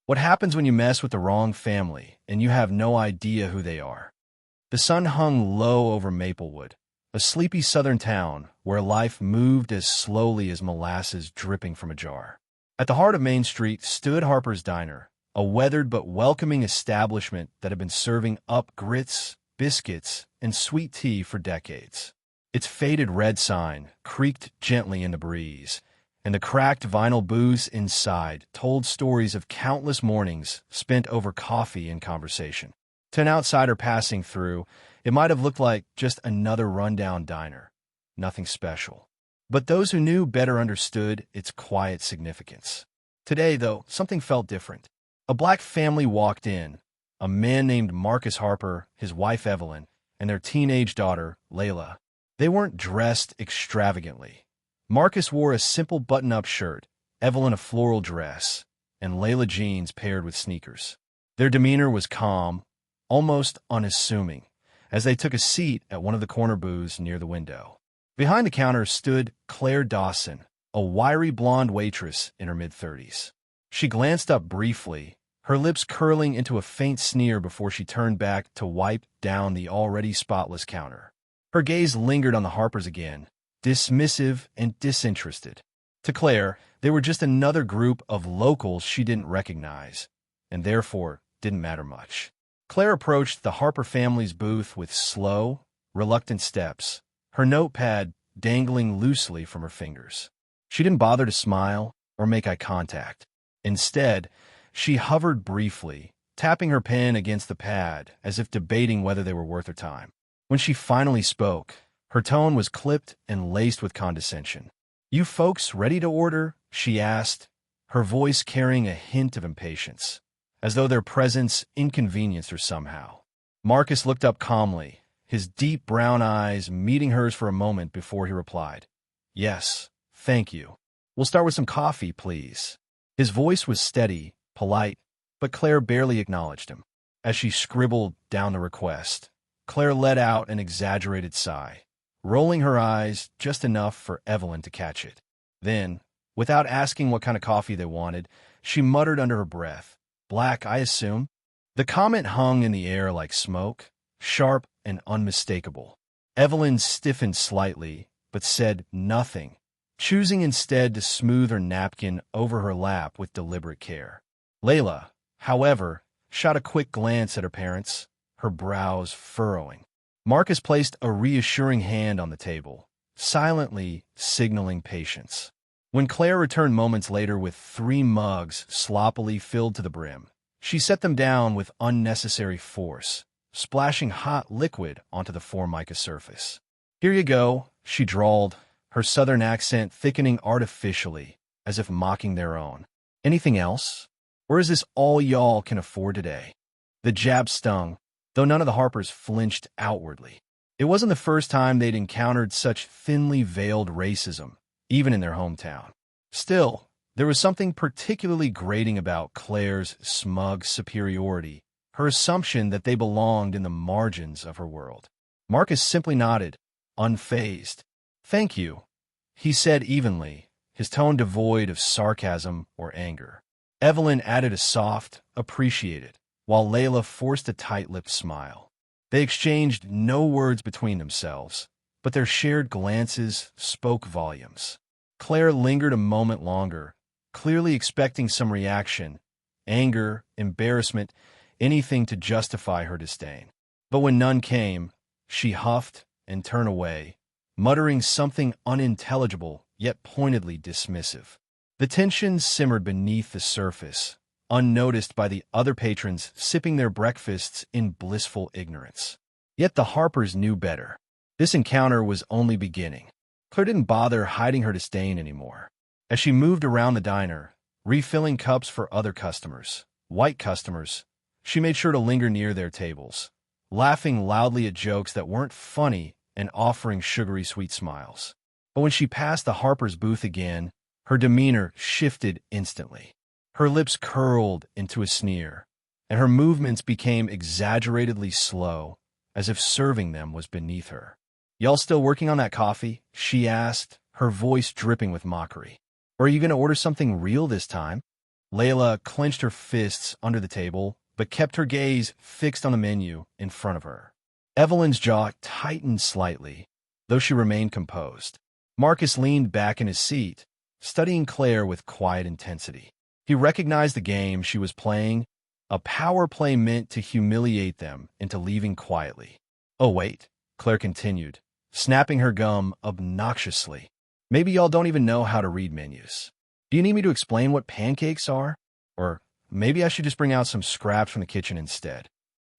What happens when you mess with the wrong family and you have no idea who they are? The sun hung low over Maplewood, a sleepy southern town where life moved as slowly as molasses dripping from a jar. At the heart of Main Street stood Harper's Diner, a weathered but welcoming establishment that had been serving up grits, biscuits, and sweet tea for decades. Its faded red sign creaked gently in the breeze, and the cracked vinyl booths inside told stories of countless mornings spent over coffee and conversation. To an outsider passing through, it might have looked like just another rundown diner, nothing special. But those who knew better understood its quiet significance. Today, though, something felt different. A black family walked in, a man named Marcus Harper, his wife Evelyn, and their teenage daughter, Layla. They weren't dressed extravagantly. Marcus wore a simple button-up shirt, Evelyn a floral dress, and Layla jeans paired with sneakers. Their demeanor was calm, almost unassuming, as they took a seat at one of the corner booths near the window. Behind the counter stood Claire Dawson, a wiry blonde waitress in her mid-30s. She glanced up briefly, her lips curling into a faint sneer before she turned back to wipe down the already spotless counter. Her gaze lingered on the Harpers again, dismissive and disinterested. To Claire, they were just another group of locals she didn't recognize, and therefore didn't matter much. Claire approached the Harper family's booth with slow, reluctant steps, her notepad dangling loosely from her fingers. She didn't bother to smile or make eye contact. Instead, she hovered briefly, tapping her pen against the pad as if debating whether they were worth her time. When she finally spoke, her tone was clipped and laced with condescension. "You folks ready to order?" she asked, her voice carrying a hint of impatience, as though their presence inconvenienced her somehow. Marcus looked up calmly, his deep brown eyes meeting hers for a moment before he replied, "Yes, thank you. We'll start with some coffee, please." His voice was steady, polite, but Claire barely acknowledged him. As she scribbled down the request, Claire let out an exaggerated sigh, rolling her eyes just enough for Evelyn to catch it. Then, without asking what kind of coffee they wanted, she muttered under her breath, "Black, I assume?" The comment hung in the air like smoke, sharp and unmistakable. Evelyn stiffened slightly, but said nothing, choosing instead to smooth her napkin over her lap with deliberate care. Layla, however, shot a quick glance at her parents, her brows furrowing. Marcus placed a reassuring hand on the table, silently signaling patience. When Claire returned moments later with 3 mugs sloppily filled to the brim, she set them down with unnecessary force, splashing hot liquid onto the Formica surface. "Here you go," she drawled, her southern accent thickening artificially, as if mocking their own. "Anything else? Or is this all y'all can afford today?" The jab stung, though none of the Harpers flinched outwardly. It wasn't the first time they'd encountered such thinly veiled racism, even in their hometown. Still, there was something particularly grating about Claire's smug superiority, her assumption that they belonged in the margins of her world. Marcus simply nodded, unfazed. "Thank you," he said evenly, his tone devoid of sarcasm or anger. Evelyn added a soft, "appreciated," while Layla forced a tight-lipped smile. They exchanged no words between themselves, but their shared glances spoke volumes. Claire lingered a moment longer, clearly expecting some reaction, anger, embarrassment, anything to justify her disdain. But when none came, she huffed and turned away, muttering something unintelligible yet pointedly dismissive. The tension simmered beneath the surface, unnoticed by the other patrons sipping their breakfasts in blissful ignorance. Yet the Harpers knew better. This encounter was only beginning. Claire didn't bother hiding her disdain anymore. As she moved around the diner, refilling cups for other customers, white customers, she made sure to linger near their tables, laughing loudly at jokes that weren't funny and offering sugary sweet smiles. But when she passed the Harpers' booth again, her demeanor shifted instantly. Her lips curled into a sneer, and her movements became exaggeratedly slow, as if serving them was beneath her. "Y'all still working on that coffee?" she asked, her voice dripping with mockery. "Or are you going to order something real this time?" Layla clenched her fists under the table, but kept her gaze fixed on the menu in front of her. Evelyn's jaw tightened slightly, though she remained composed. Marcus leaned back in his seat, studying Claire with quiet intensity. He recognized the game she was playing, a power play meant to humiliate them into leaving quietly. "Oh, wait," Claire continued, snapping her gum obnoxiously. "Maybe y'all don't even know how to read menus. Do you need me to explain what pancakes are? Or maybe I should just bring out some scraps from the kitchen instead."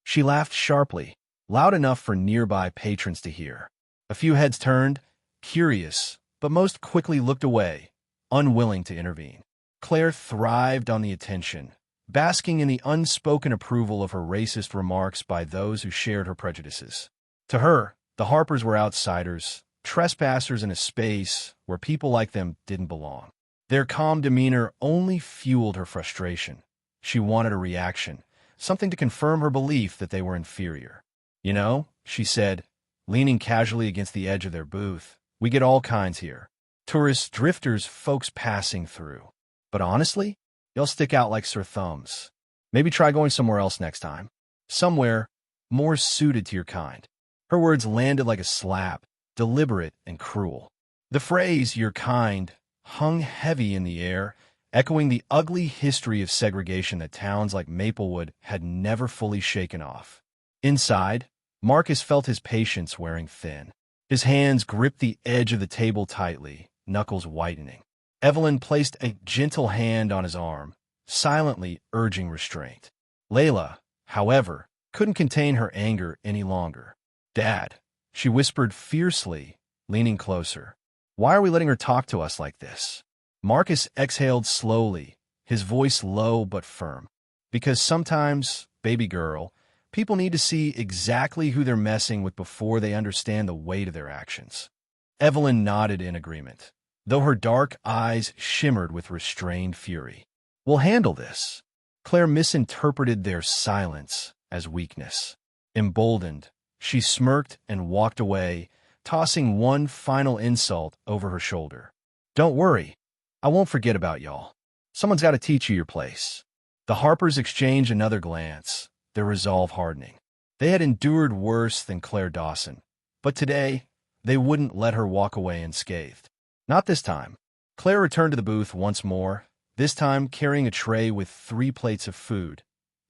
She laughed sharply, loud enough for nearby patrons to hear. A few heads turned, curious, but most quickly looked away, unwilling to intervene. Claire thrived on the attention, basking in the unspoken approval of her racist remarks by those who shared her prejudices. To her, the Harpers were outsiders, trespassers in a space where people like them didn't belong. Their calm demeanor only fueled her frustration. She wanted a reaction, something to confirm her belief that they were inferior. "You know," she said, leaning casually against the edge of their booth, "we get all kinds here. Tourists, drifters, folks passing through. But honestly, y'all stick out like sore thumbs. Maybe try going somewhere else next time. Somewhere more suited to your kind." Her words landed like a slap, deliberate and cruel. The phrase, "your kind," hung heavy in the air, echoing the ugly history of segregation that towns like Maplewood had never fully shaken off. Inside, Marcus felt his patience wearing thin. His hands gripped the edge of the table tightly, knuckles whitening. Evelyn placed a gentle hand on his arm, silently urging restraint. Layla, however, couldn't contain her anger any longer. "Dad," she whispered fiercely, leaning closer. "Why are we letting her talk to us like this?" Marcus exhaled slowly, his voice low but firm. "Because sometimes, baby girl, people need to see exactly who they're messing with before they understand the weight of their actions." Evelyn nodded in agreement, though her dark eyes shimmered with restrained fury. "We'll handle this." Claire misinterpreted their silence as weakness. Emboldened, she smirked and walked away, tossing one final insult over her shoulder. "Don't worry, I won't forget about y'all. Someone's got to teach you your place." The Harpers exchanged another glance, their resolve hardening. They had endured worse than Claire Dawson, but today they wouldn't let her walk away unscathed. Not this time. Claire returned to the booth once more, this time carrying a tray with 3 plates of food,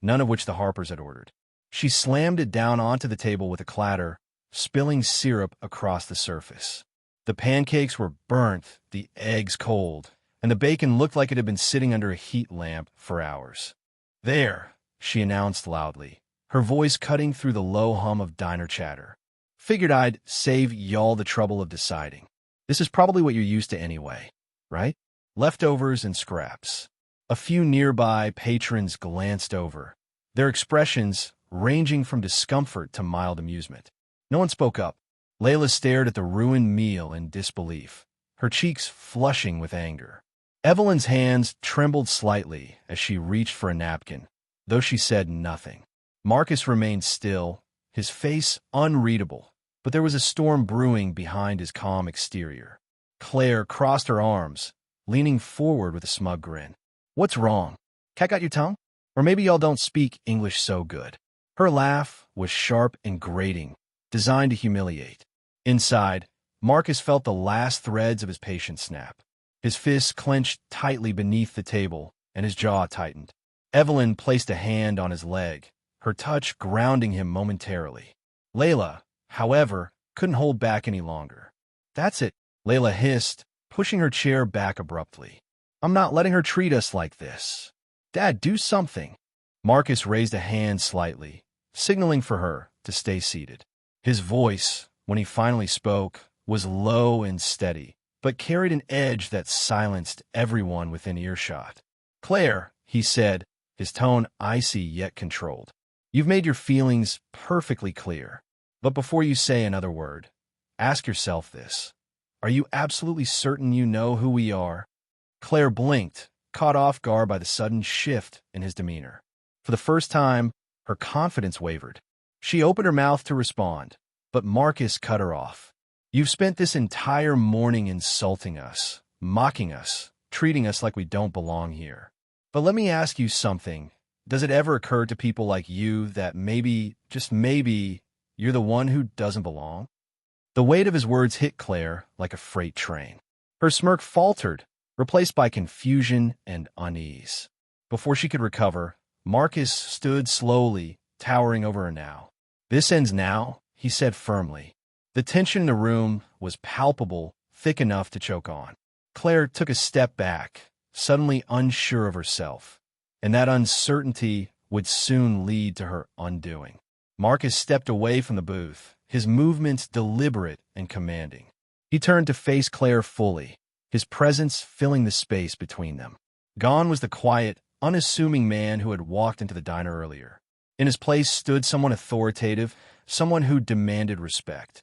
none of which the Harpers had ordered. She slammed it down onto the table with a clatter, spilling syrup across the surface. The pancakes were burnt, the eggs cold, and the bacon looked like it had been sitting under a heat lamp for hours. "There," she announced loudly, her voice cutting through the low hum of diner chatter. "Figured I'd save y'all the trouble of deciding. This is probably what you're used to anyway, right? Leftovers and scraps." A few nearby patrons glanced over, their expressions ranging from discomfort to mild amusement. No one spoke up. Layla stared at the ruined meal in disbelief, her cheeks flushing with anger. Evelyn's hands trembled slightly as she reached for a napkin, though she said nothing. Marcus remained still, his face unreadable, but there was a storm brewing behind his calm exterior. Claire crossed her arms, leaning forward with a smug grin. "What's wrong? Cat got your tongue? Or maybe y'all don't speak English so good." Her laugh was sharp and grating, designed to humiliate. Inside, Marcus felt the last threads of his patience snap. His fists clenched tightly beneath the table, and his jaw tightened. Evelyn placed a hand on his leg, her touch grounding him momentarily. Layla, however, couldn't hold back any longer. "That's it," Layla hissed, pushing her chair back abruptly. "I'm not letting her treat us like this. Dad, do something." Marcus raised a hand slightly, signaling for her to stay seated. His voice, when he finally spoke, was low and steady, but carried an edge that silenced everyone within earshot. "Claire," he said, his tone icy yet controlled, "you've made your feelings perfectly clear. But before you say another word, ask yourself this. Are you absolutely certain you know who we are?" Claire blinked, caught off guard by the sudden shift in his demeanor. For the first time, her confidence wavered. She opened her mouth to respond, but Marcus cut her off. "You've spent this entire morning insulting us, mocking us, treating us like we don't belong here. But let me ask you something. Does it ever occur to people like you that maybe, just maybe, you're the one who doesn't belong? The weight of his words hit Claire like a freight train. Her smirk faltered, replaced by confusion and unease. Before she could recover, Marcus stood slowly, towering over her now. "This ends now," he said firmly. The tension in the room was palpable, thick enough to choke on. Claire took a step back, suddenly unsure of herself, and that uncertainty would soon lead to her undoing. Marcus stepped away from the booth, his movements deliberate and commanding. He turned to face Claire fully, his presence filling the space between them. Gone was the quiet, unassuming man who had walked into the diner earlier. In his place stood someone authoritative, someone who demanded respect,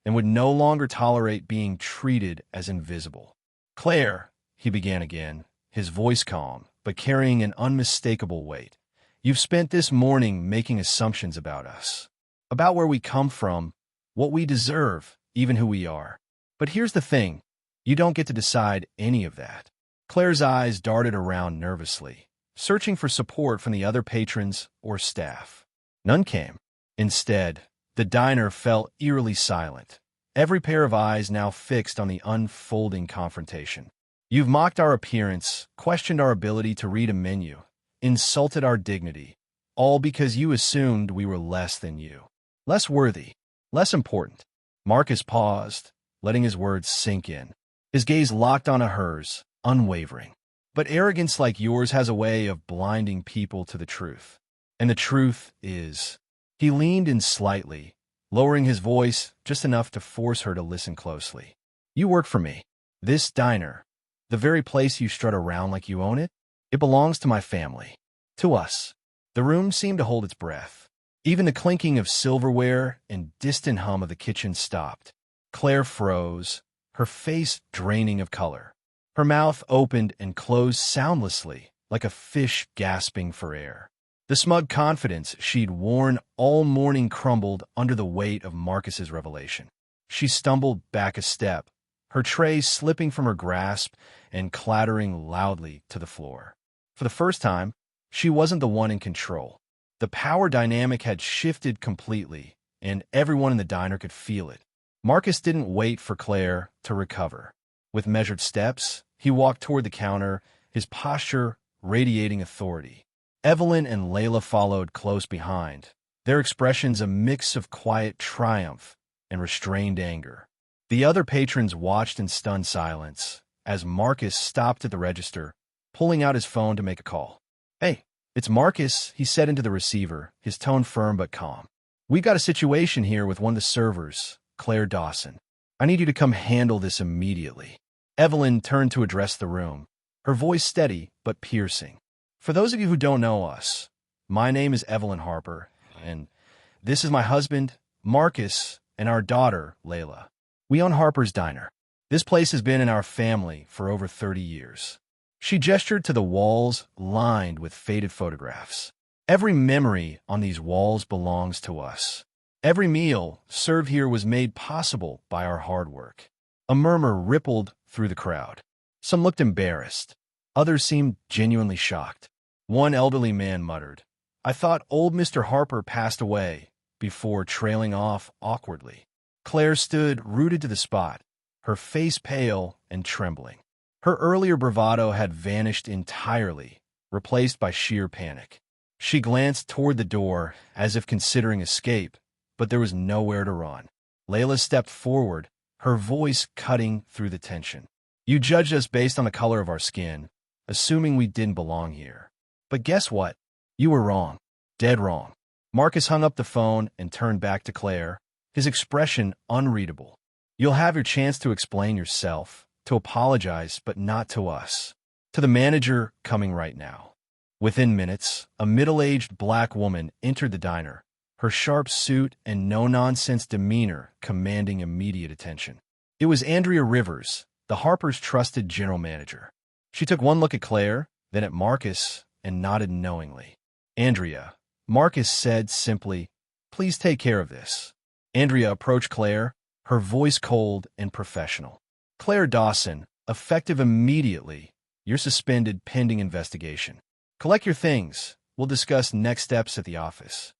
and would no longer tolerate being treated as invisible. "Claire," he began again, his voice calm, but carrying an unmistakable weight. "You've spent this morning making assumptions about us, about where we come from, what we deserve, even who we are. But here's the thing, you don't get to decide any of that." Claire's eyes darted around nervously, searching for support from the other patrons or staff. None came. Instead, the diner fell eerily silent, every pair of eyes now fixed on the unfolding confrontation. "You've mocked our appearance, questioned our ability to read a menu, insulted our dignity, all because you assumed we were less than you, less worthy, less important." Marcus paused, letting his words sink in. His gaze locked onto hers, unwavering. "But arrogance like yours has a way of blinding people to the truth. And the truth is—" He leaned in slightly, lowering his voice just enough to force her to listen closely. "You work for me. This diner, the very place you strut around like you own it, it belongs to my family. To us." The room seemed to hold its breath. Even the clinking of silverware and distant hum of the kitchen stopped. Claire froze, her face draining of color. Her mouth opened and closed soundlessly, like a fish gasping for air. The smug confidence she'd worn all morning crumbled under the weight of Marcus's revelation. She stumbled back a step, her tray slipping from her grasp and clattering loudly to the floor. For the first time, she wasn't the one in control. The power dynamic had shifted completely, and everyone in the diner could feel it. Marcus didn't wait for Claire to recover. With measured steps, he walked toward the counter, his posture radiating authority. Evelyn and Layla followed close behind, their expressions a mix of quiet triumph and restrained anger. The other patrons watched in stunned silence as Marcus stopped at the register, pulling out his phone to make a call. "Hey, it's Marcus," he said into the receiver, his tone firm but calm. "We got a situation here with one of the servers, Claire Dawson. I need you to come handle this immediately." Evelyn turned to address the room, her voice steady but piercing. "For those of you who don't know us, my name is Evelyn Harper, and this is my husband, Marcus, and our daughter, Layla. We own Harper's Diner. This place has been in our family for over 30 years. She gestured to the walls lined with faded photographs. "Every memory on these walls belongs to us. Every meal served here was made possible by our hard work." A murmur rippled through the crowd. Some looked embarrassed. Others seemed genuinely shocked. One elderly man muttered, "I thought old Mr. Harper passed away," before trailing off awkwardly. Claire stood rooted to the spot, her face pale and trembling. Her earlier bravado had vanished entirely, replaced by sheer panic. She glanced toward the door, as if considering escape, but there was nowhere to run. Layla stepped forward, her voice cutting through the tension. "You judged us based on the color of our skin, assuming we didn't belong here. But guess what? You were wrong. Dead wrong." Marcus hung up the phone and turned back to Claire, his expression unreadable. "You'll have your chance to explain yourself, to apologize, but not to us. To the manager coming right now." Within minutes, a middle-aged black woman entered the diner, her sharp suit and no-nonsense demeanor commanding immediate attention. It was Andrea Rivers, the Harper's trusted general manager. She took one look at Claire, then at Marcus, and nodded knowingly. "Andrea," Marcus said simply, "please take care of this." Andrea approached Claire, her voice cold and professional. "Claire Dawson, effective immediately. You're suspended pending investigation." Collect your things. We'll discuss next steps at the office.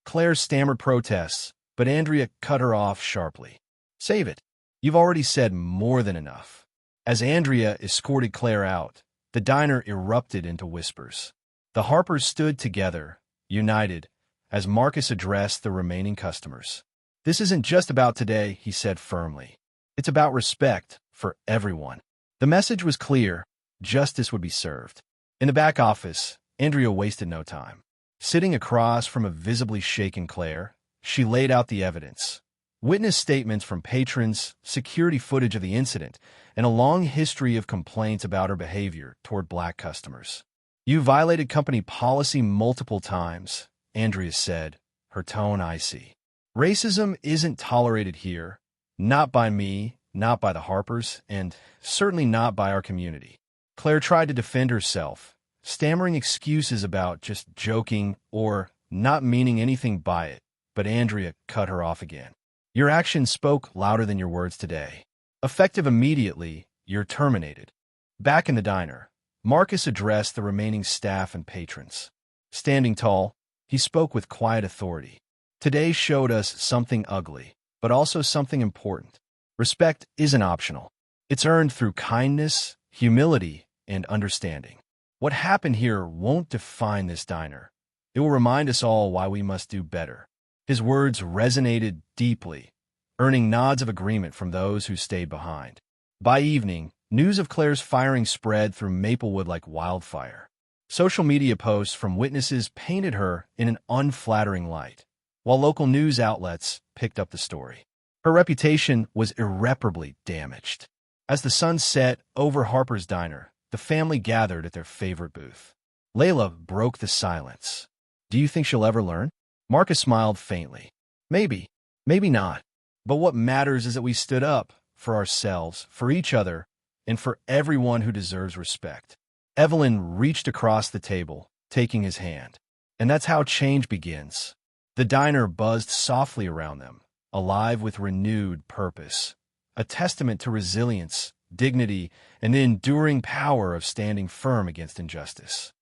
Claire stammered protests, but Andrea cut her off sharply. Save it. You've already said more than enough. As Andrea escorted Claire out, the diner erupted into whispers. The Harpers stood together, united, as Marcus addressed the remaining customers. This isn't just about today, he said firmly. It's about respect for everyone. The message was clear. Justice would be served. In the back office, Andrea wasted no time. Sitting across from a visibly shaken Claire, she laid out the evidence. Witness statements from patrons, security footage of the incident, and a long history of complaints about her behavior toward black customers. You violated company policy multiple times, Andrea said, her tone icy. Racism isn't tolerated here, not by me, not by the Harpers, and certainly not by our community. Claire tried to defend herself, stammering excuses about just joking or not meaning anything by it, but Andrea cut her off again. Your actions spoke louder than your words today. Effective immediately, you're terminated. Back in the diner, Marcus addressed the remaining staff and patrons. Standing tall, he spoke with quiet authority. Today showed us something ugly, but also something important. Respect isn't optional. It's earned through kindness, humility, and understanding. What happened here won't define this diner. It will remind us all why we must do better. His words resonated deeply, earning nods of agreement from those who stayed behind. By evening, news of Claire's firing spread through Maplewood like wildfire. Social media posts from witnesses painted her in an unflattering light, while local news outlets picked up the story. Her reputation was irreparably damaged. As the sun set over Harper's Diner, the family gathered at their favorite booth. Layla broke the silence. Do you think she'll ever learn? Marcus smiled faintly. Maybe, maybe not. But what matters is that we stood up for ourselves, for each other, and for everyone who deserves respect. Evelyn reached across the table, taking his hand. And that's how change begins. The diner buzzed softly around them, alive with renewed purpose, a testament to resilience, dignity, and the enduring power of standing firm against injustice.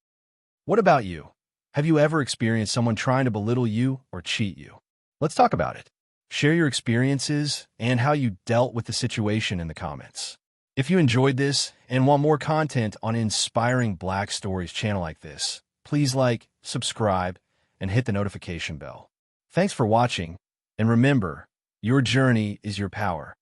What about you? Have you ever experienced someone trying to belittle you or cheat you? Let's talk about it. Share your experiences and how you dealt with the situation in the comments. If you enjoyed this and want more content on inspiring Black stories channel like this, please like, subscribe, and hit the notification bell. Thanks for watching, and remember, your journey is your power.